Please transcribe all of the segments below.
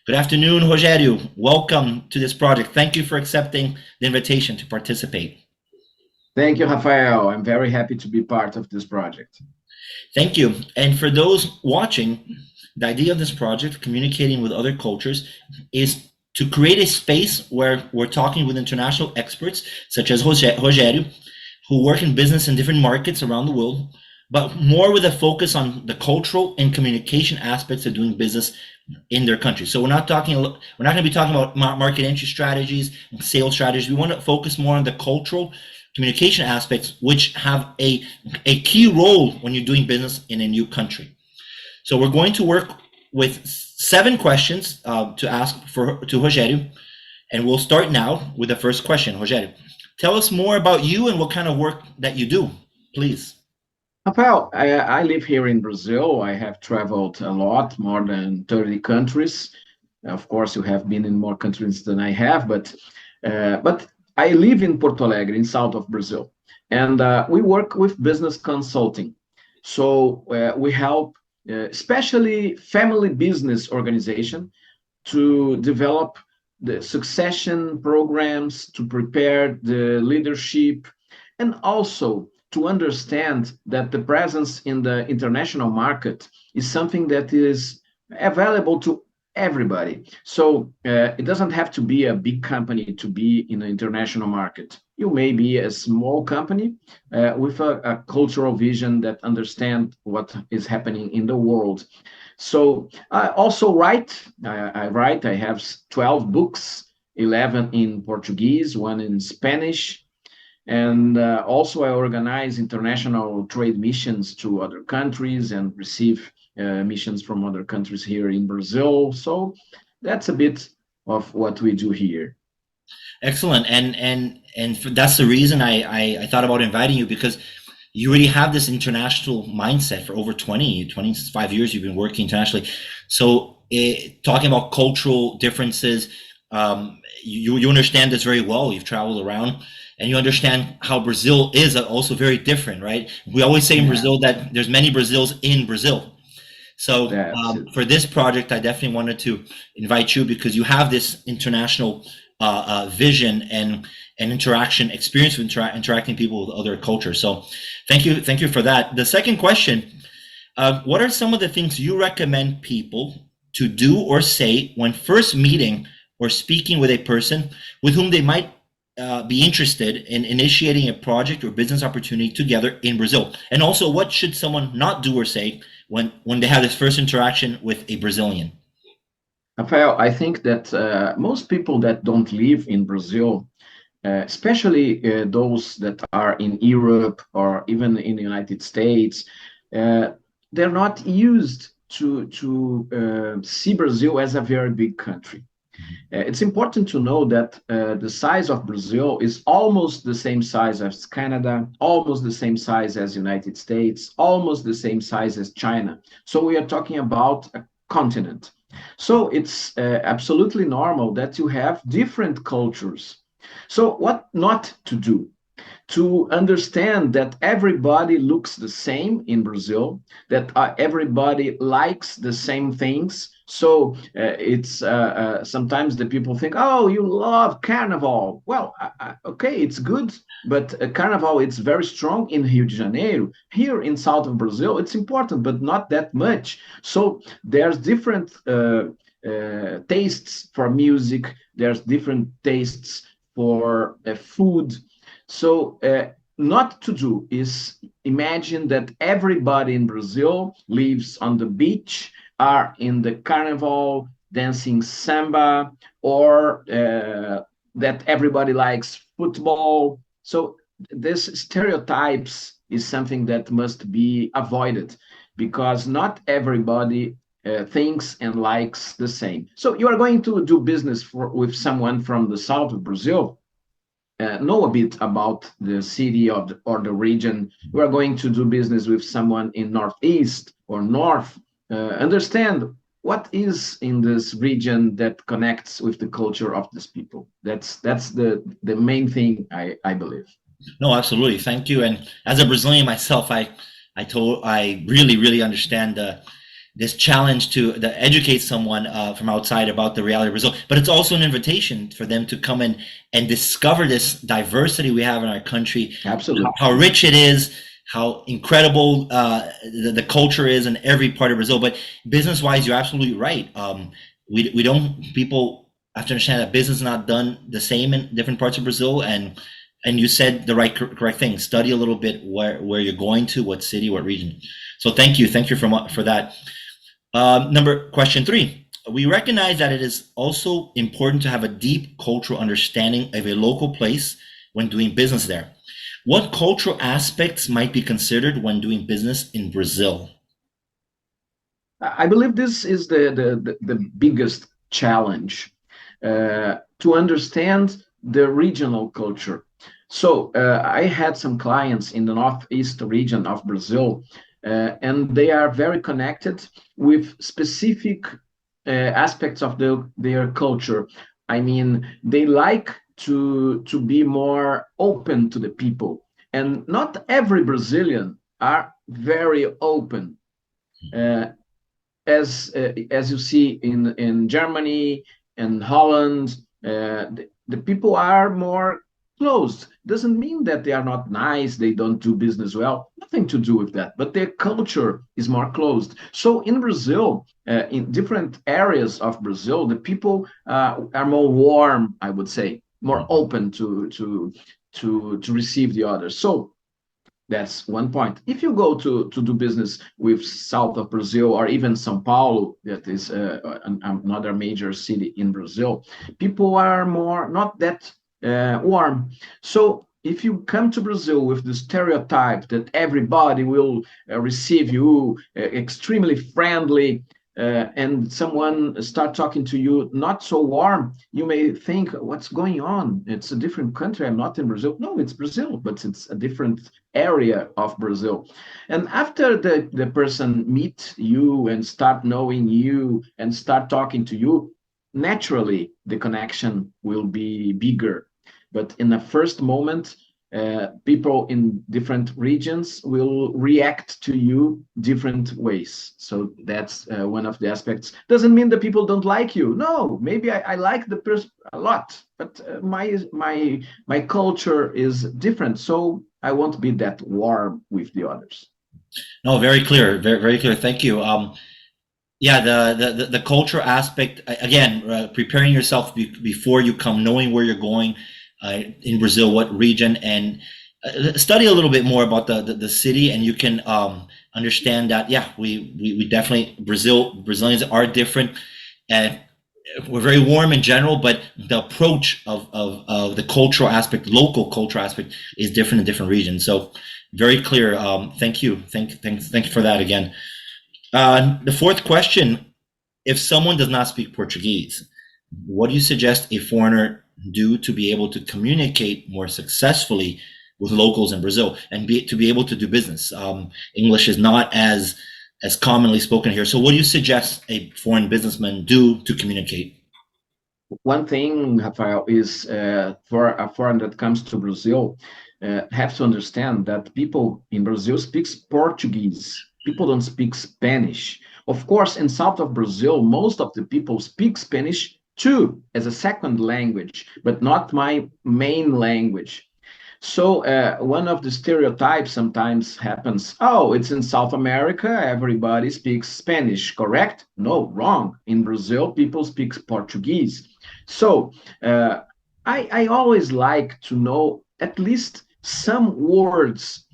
Good afternoon, Rogério. Welcome to this project. Thank you for accepting the invitation to participate. Thank you, Rafael. I'm very happy to be part of this project. Thank you. And for those watching, the idea of this project, communicating with other cultures, is to create a space where we're talking with international experts, such as Rogério, who work in business in different markets around the world, but more with a focus on the cultural and communication aspects of doing business in their country. So we're not going to be talking about market entry strategies and sales strategies. We want to focus more on the cultural communication aspects, which have a key role when you're doing business in a new country. So we're going to work with 7 questions to ask to Rogério, and we'll start now with the first question. Rogério, tell us more about you and what kind of work that you do, please. Rafael, I live here in Brazil. I have traveled a lot, more than 30 countries. Of course, you have been in more countries than I have, but I live in Porto Alegre, in south of Brazil, and we work with business consulting. So we help, especially family business organization, to develop the succession programs, to prepare the leadership, and also to understand that the presence in the international market is something that is available to everybody. So it doesn't have to be a big company to be in the international market. You may be a small company with a cultural vision that understand what is happening in the world. So I also write. I write. I have 12 books, 11 in Portuguese, one in Spanish, and also I organize international trade missions to other countries and receive missions from other countries here in Brazil. So that's a bit of what we do here. Excellent. That's the reason I thought about inviting you, because you already have this international mindset. For over 25 years you've been working internationally. So talking about cultural differences, you understand this very well. You've traveled around and you understand how Brazil is also very different, right? We always say in Yeah, Brazil that there's many Brazils in Brazil. So that's it. for this project, I definitely wanted to invite you because you have this international vision and interaction experience with interacting people with other cultures. So thank you for that. The second question: what are some of the things you recommend people to do or say when first meeting or speaking with a person with whom they might be interested in initiating a project or business opportunity together in Brazil? And also, what should someone not do or say when they have this first interaction with a Brazilian? Rafael, I think that most people that don't live in Brazil, especially those that are in Europe or even in the United States, uh, they're not used to see Brazil as a very big country. It's important to know that the size of Brazil is almost the same size as Canada, almost the same size as United States, almost the same size as China. So we are talking about a continent. So it's absolutely normal that you have different cultures. So what not to do? To understand that everybody looks the same in Brazil, that everybody likes the same things. So it's sometimes the people think, oh, you love Carnival. Well, okay, it's good, but Carnival it's very strong in Rio de Janeiro. Here in south of Brazil, it's important, but not that much. So there's different tastes for music. There's different tastes for food. So, not to do is imagine that everybody in Brazil lives on the beach, are in the carnival, dancing samba, or that everybody likes football. So, this stereotypes is something that must be avoided because not everybody thinks and likes the same. So, you are going to do business with someone from the south of Brazil, know a bit about the city or the region. We are going to do business with someone in northeast or north. Understand what is in this region that connects with the culture of these people. That's the main thing I believe. No, absolutely. Thank you. And as a Brazilian myself, I really understand this challenge to educate someone from outside about the reality of Brazil, but it's also an invitation for them to come in and discover this diversity we have in our country, Absolutely. how rich it is, how incredible the culture is in every part of Brazil. But business wise, you're absolutely right. We don't, people have to understand that business is not done the same in different parts of Brazil. And you said the correct thing. Study a little bit where you're going to, what city, what region. So thank you for that. Question 3. We recognize that it is also important to have a deep cultural understanding of a local place when doing business there. What cultural aspects might be considered when doing business in Brazil? I believe this is the biggest challenge, to understand the regional culture. So I had some clients in the northeast region of Brazil, and they are very connected with specific aspects of their culture. I mean, they like to be more open to the people, and not every Brazilian are very open. Uh, as you see in Germany and Holland, the people are more closed. Doesn't mean that they are not nice, they don't do business well. Nothing to do with that. But their culture is more closed. So in Brazil, in different areas of Brazil, the people are more warm, I would say, more open to receive the others. So that's one point. If you go to do business with south of Brazil or even São Paulo, that is another major city in Brazil, people are more not that warm. So if you come to Brazil with the stereotype that everybody will receive you extremely friendly, and someone start talking to you not so warm, you may think, what's going on? It's a different country. I'm not in Brazil. No, it's Brazil, but it's a different area of Brazil. And after the person meet you and start knowing you and start talking to you, naturally the connection will be bigger. But in the first moment, people in different regions will react to you different ways. So that's one of the aspects. Doesn't mean that people don't like you. No, maybe I like the person a lot, but my culture is different. So I won't be that warm with the others. No, very clear, very clear. Thank you. Yeah, the culture aspect again, preparing yourself before you come, knowing where you're going in Brazil, what region, and study a little bit more about the city, and you can understand that. Yeah, we definitely Brazilians are different, and we're very warm in general, but the approach of the cultural aspect, local cultural aspect, is different in different regions. So very clear. Thank you, thank you for that again. The fourth question: if someone does not speak Portuguese, what do you suggest a foreigner do to be able to communicate more successfully with locals in Brazil and to be able to do business? English is not as commonly spoken here. So what do you suggest a foreign businessman do to communicate? One thing, Rafael, is for a foreigner that comes to Brazil, have to understand that people in Brazil speak Portuguese. People don't speak Spanish. Of course, in south of Brazil, most of the people speak Spanish too as a second language, but not my main language. So one of the stereotypes sometimes happens, oh, it's in South America, everybody speaks Spanish, correct? No, wrong. In Brazil, people speak Portuguese. So I always like to know at least some words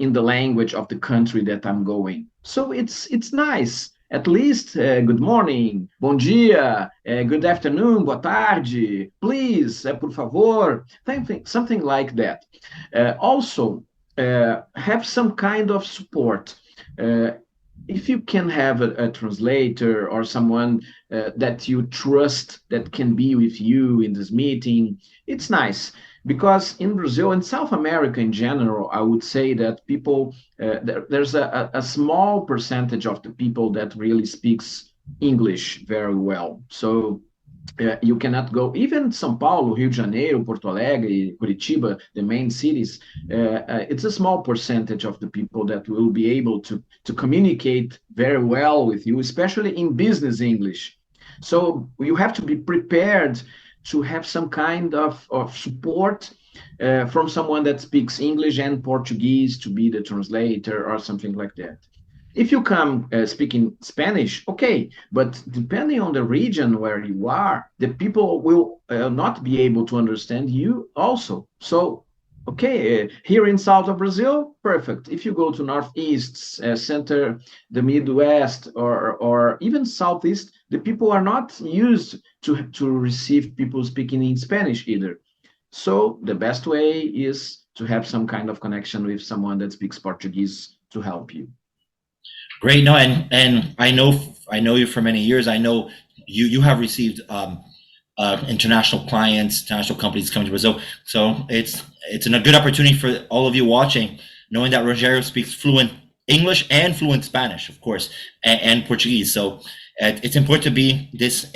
in the language of the country that I'm going. So it's nice. At least good morning, bom dia, good afternoon, boa tarde, please, por favor, something like that. Also, have some kind of support. If you can have a translator or someone that you trust that can be with you in this meeting, it's nice. Because in Brazil and South America in general, I would say that people, there's a small percentage of the people that really speaks English very well. So You cannot go, even São Paulo, Rio de Janeiro, Porto Alegre, Curitiba, the main cities. It's a small percentage of the people that will be able to communicate very well with you, especially in business English. So you have to be prepared to have some kind of support from someone that speaks English and Portuguese to be the translator or something like that. If you come speaking Spanish, okay, but depending on the region where you are, the people will not be able to understand you also. So, okay, here in south of Brazil, perfect. If you go to northeast, center, the Midwest, or even southeast, the people are not used to receive people speaking in Spanish either. So the best way is to have some kind of connection with someone that speaks Portuguese to help you. Great. No, and I know you for many years. I know you have received international clients, international companies coming to Brazil. So it's a good opportunity for all of you watching, knowing that Rogério speaks fluent English and fluent Spanish, of course, and Portuguese. So it's important to be this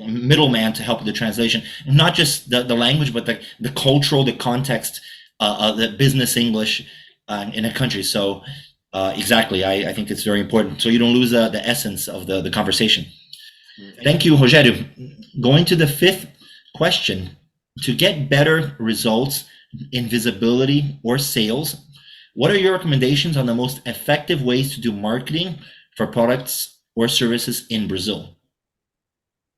middleman to help with the translation, not just the language, but the cultural, the context, the business English in a country. So exactly, I think it's very important, so you don't lose the essence of the conversation. Thank you, Rogério. Going to the fifth question. To get better results in visibility or sales, what are your recommendations on the most effective ways to do marketing for products or services in Brazil?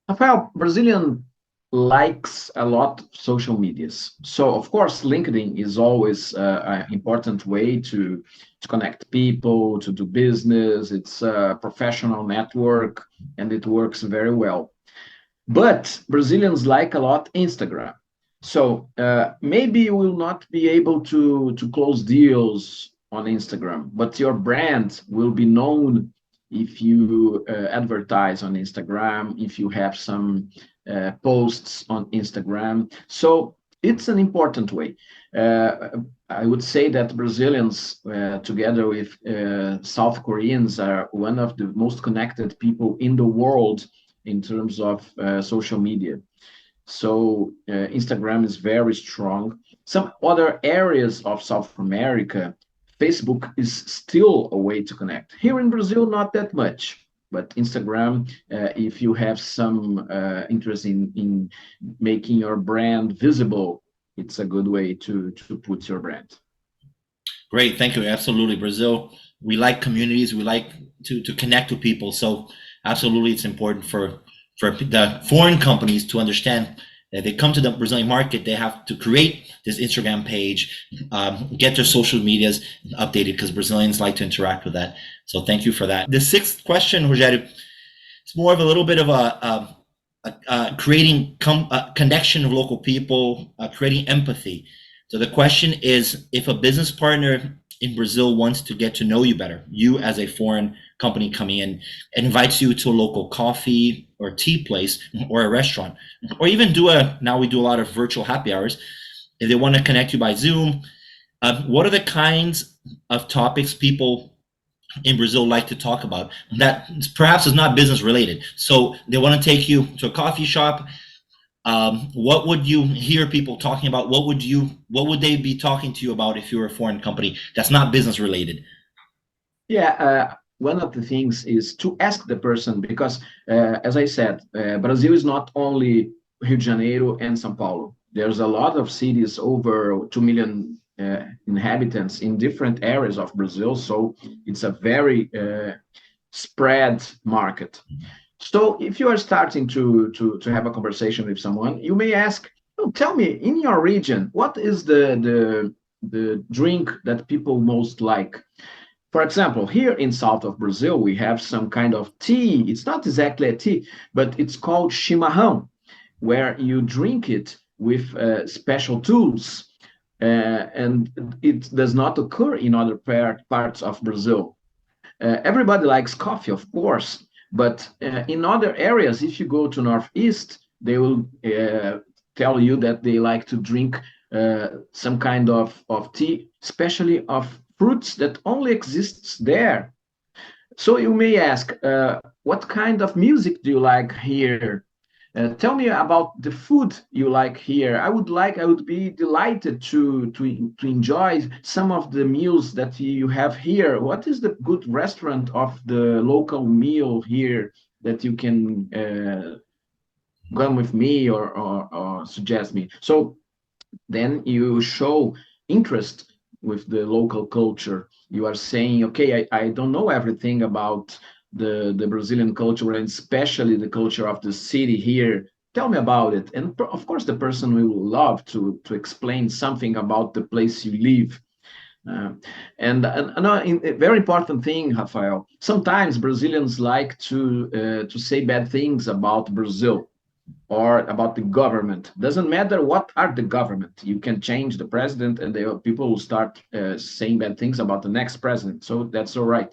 Rafael, Brazilian likes a lot social medias. So of course, LinkedIn is always an important way to connect people, to do business. It's a professional network and it works very well. But Brazilians like a lot Instagram. So maybe you will not be able to close deals on Instagram, but your brand will be known if you advertise on Instagram, if you have some posts on Instagram. So it's an important way. I would say that Brazilians, together with South Koreans, are one of the most connected people in the world in terms of social media. So Instagram is very strong. Some other areas of South America, Facebook is still a way to connect. Here in Brazil, not that much. But Instagram, if you have some interest in making your brand visible, it's a good way to put your brand. Great, thank you. Absolutely, Brazil. We like communities. We like to connect with people. So absolutely, it's important for the foreign companies to understand that they come to the Brazilian market, they have to create this Instagram page, get their social medias updated because Brazilians like to interact with that. So thank you for that. The sixth question, Rogério, it's more of a little bit of creating connection of local people, creating empathy. So the question is, if a business partner in Brazil wants to get to know you better, you as a foreign company coming in, and invites you to a local coffee or tea place or a restaurant, or even now we do a lot of virtual happy hours. If they want to connect you by Zoom, what are the kinds of topics people in Brazil like to talk about that perhaps is not business related? So they want to take you to a coffee shop. What would you hear people talking about? What would they be talking to you about if you were a foreign company that's not business related? Yeah, one of the things is to ask the person because, as I said, Brazil is not only Rio de Janeiro and São Paulo. There's a lot of cities, over 2 million inhabitants in different areas of Brazil. So it's a very spread market. So if you are starting to have a conversation with someone, you may ask, oh, tell me, in your region, what is the drink that people most like? For example, here in south of Brazil, we have some kind of tea. It's not exactly a tea, but it's called chimarrão, where you drink it with special tools. And it does not occur in other parts of Brazil. Everybody likes coffee, of course, but in other areas, if you go to Northeast, they will tell you that they like to drink some kind of tea, especially of fruits that only exists there. So you may ask, what kind of music do you like here? Tell me about the food you like here. I would be delighted to enjoy some of the meals that you have here. What is the good restaurant of the local meal here that you can come with me or suggest me? So then you show interest with the local culture. You are saying, okay, I don't know everything about the Brazilian culture, and especially the culture of the city here. Tell me about it. And of course, the person will love to explain something about the place you live. Uh, and a very important thing, Rafael. Sometimes Brazilians like to say bad things about Brazil or about the government. Doesn't matter what are the government. You can change the president, and people will start saying bad things about the next president. So that's all right.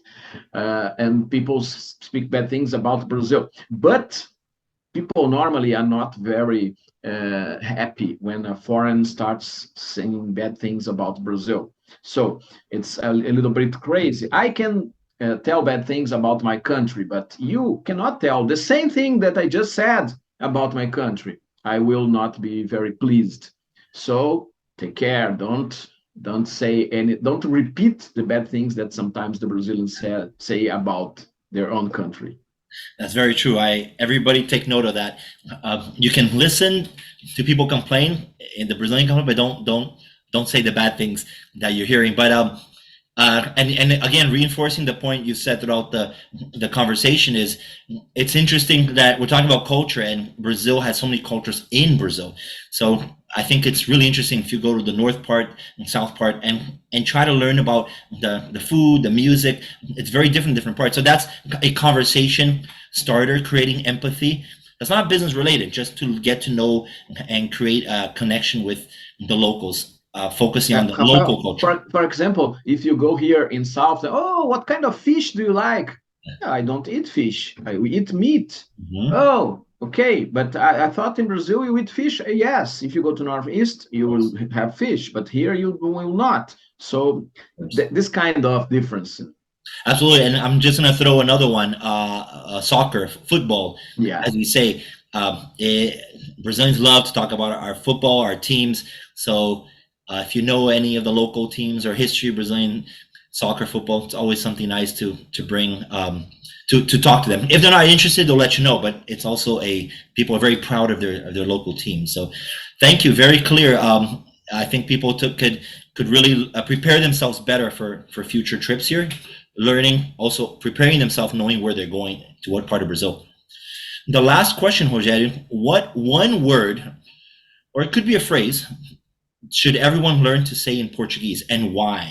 And people speak bad things about Brazil, but people normally are not very happy when a foreign starts saying bad things about Brazil. So it's a little bit crazy. I can tell bad things about my country, but you cannot tell the same thing that I just said about my country. I will not be very pleased. So take care. Don't say any. Don't repeat the bad things that sometimes the Brazilians say about their own country. That's very true. Everybody take note of that. You can listen to people complain in the Brazilian complaint, but don't say the bad things that you're hearing. But and again, reinforcing the point you said throughout the conversation is, it's interesting that we're talking about culture, and Brazil has so many cultures in Brazil. So I think it's really interesting if you go to the north part and south part and try to learn about the food, the music. It's very different in different parts. So that's a conversation starter, creating empathy. It's not business related, just to get to know and create a connection with the locals, focusing on the local Rafael, culture. for example, if you go here in South, oh, what kind of fish do you like? "Yeah, I don't eat fish. We eat meat. Mhm. Oh, okay. But I thought in Brazil you eat fish. Yes, if you go to Northeast, you will have fish, but here you will not. So this kind of difference. Absolutely, and I'm just going to throw another one: soccer, football, Yeah. as we say. Brazilians love to talk about our football, our teams. So, if you know any of the local teams or history of Brazilian soccer, football, it's always something nice to bring, to talk to them. If they're not interested, they'll let you know. But it's also people are very proud of their local team. So, thank you, very clear. I think people could really prepare themselves better for future trips here, learning, also preparing themselves, knowing where they're going, to what part of Brazil. The last question, Rogério: what one word, or it could be a phrase, should everyone learn to say in Portuguese, and why?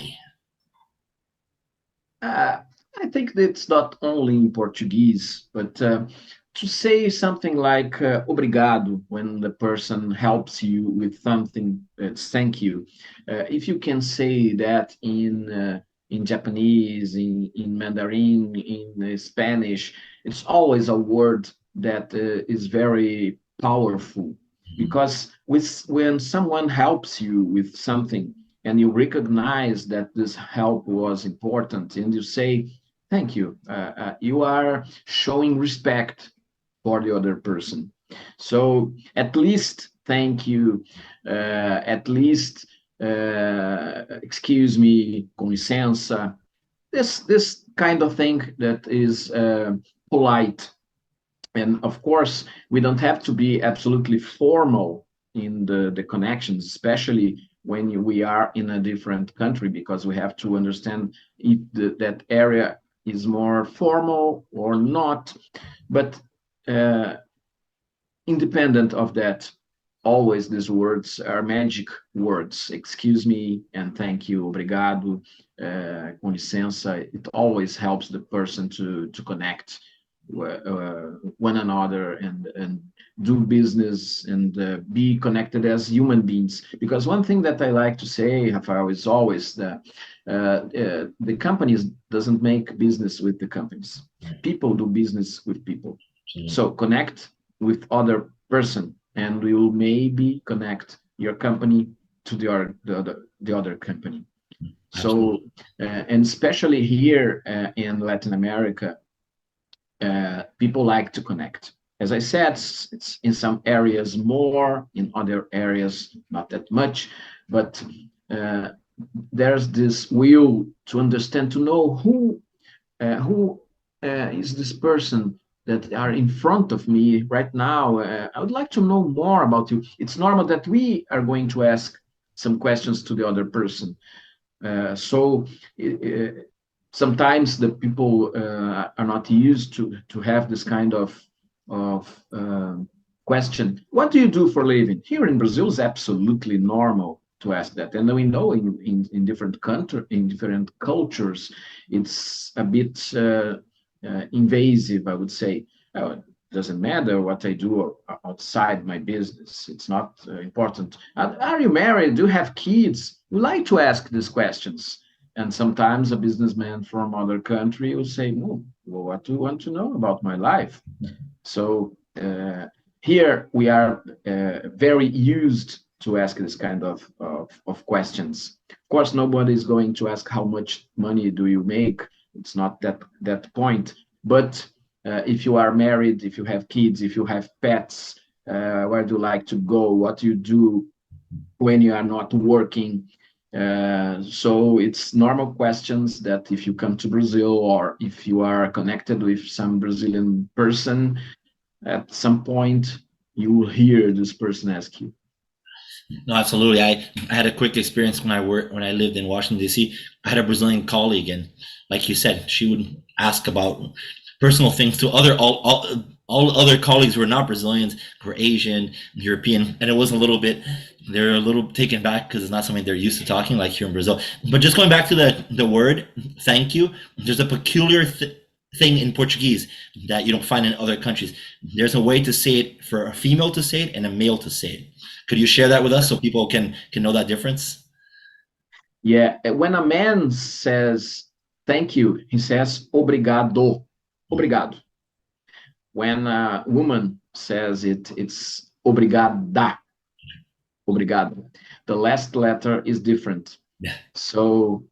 Uh, I think that it's not only in Portuguese, but to say something like obrigado when the person helps you with something, it's thank you. If you can say that in Japanese, in Mandarin, in Spanish, it's always a word that is very powerful because when someone helps you with something, and you recognize that this help was important, and you say thank you, you are showing respect for the other person. So at least thank you, at least excuse me, com licença, this kind of thing that is polite. And of course, we don't have to be absolutely formal in the connections, especially when we are in a different country, because we have to understand if that area is more formal or not. But uh, independent of that, always these words are magic words. Excuse me and thank you, obrigado, com licença. It always helps the person to connect one another and do business and be connected as human beings. Because one thing that I like to say, Rafael, is always that the companies doesn't make business with the companies. People do business with people. So connect with other person, and we will maybe connect your company to the other company. So, Absolutely. and especially here in Latin America, people like to connect. as I said, it's in some areas more, in other areas not that much, but there's this will to understand, to know who is this person that are in front of me right now. I would like to know more about you. It's normal that we are going to ask some questions to the other person. So sometimes the people are not used to have this kind of question. What do you do for a living? Here in Brazil, is absolutely normal to ask that, and we know in different country, in different cultures, it's a bit invasive, I would say. Doesn't matter what I do outside my business. It's not important. Are you married? Do you have kids? We like to ask these questions. And sometimes a businessman from other country will say, "No, well, what do you want to know about my life?" So here we are very used to ask this kind of questions. Of course, nobody is going to ask how much money do you make. It's not that point. But if you are married, if you have kids, if you have pets, where do you like to go? What do you do when you are not working? So it's normal questions that if you come to Brazil or if you are connected with some Brazilian person, at some point you will hear this person ask you. No, absolutely. I had a quick experience when I lived in Washington D.C. I had a Brazilian colleague, and like you said, she would ask about personal things to all other colleagues who were not Brazilians, who were Asian, European, and it was a little bit, they're a little taken back because it's not something they're used to talking like here in Brazil. But just going back to the word thank you, there's a peculiar thing in Portuguese that you don't find in other countries. There's a way to say it for a female to say it and a male to say it. Could you share that with us so people can know that difference? Yeah, when a man says thank you, he says obrigado. Obrigado. When a woman says it, it's obrigada. Obrigado. The last letter is different. Yeah. So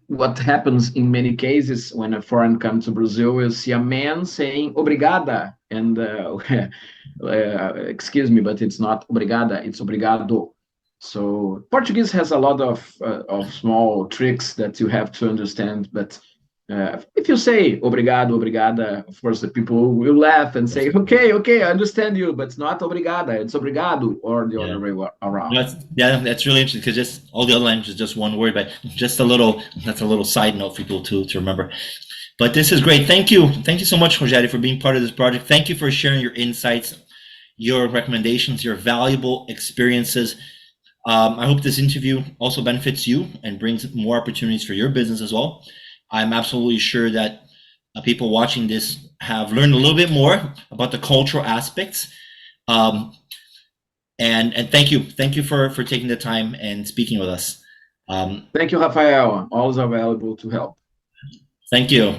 what happens in many cases when a foreign comes to Brazil is see a man saying obrigada, and excuse me, but it's not obrigada, it's obrigado. So Portuguese has a lot of small tricks that you have to understand, but if you say obrigado, obrigada, of course the people will laugh and say, okay, I understand you, but it's not obrigada, it's obrigado, or the Yeah. other way around. That's really interesting because just all the other languages is just one word, but just a little, that's a little side note for people to remember. But this is great. Thank you so much, Rogério, for being part of this project. Thank you for sharing your insights, your recommendations, your valuable experiences. I hope this interview also benefits you and brings more opportunities for your business as well. I'm absolutely sure that people watching this have learned a little bit more about the cultural aspects. And thank you for taking the time and speaking with us. Thank you, Rafael. Always available to help. Thank you.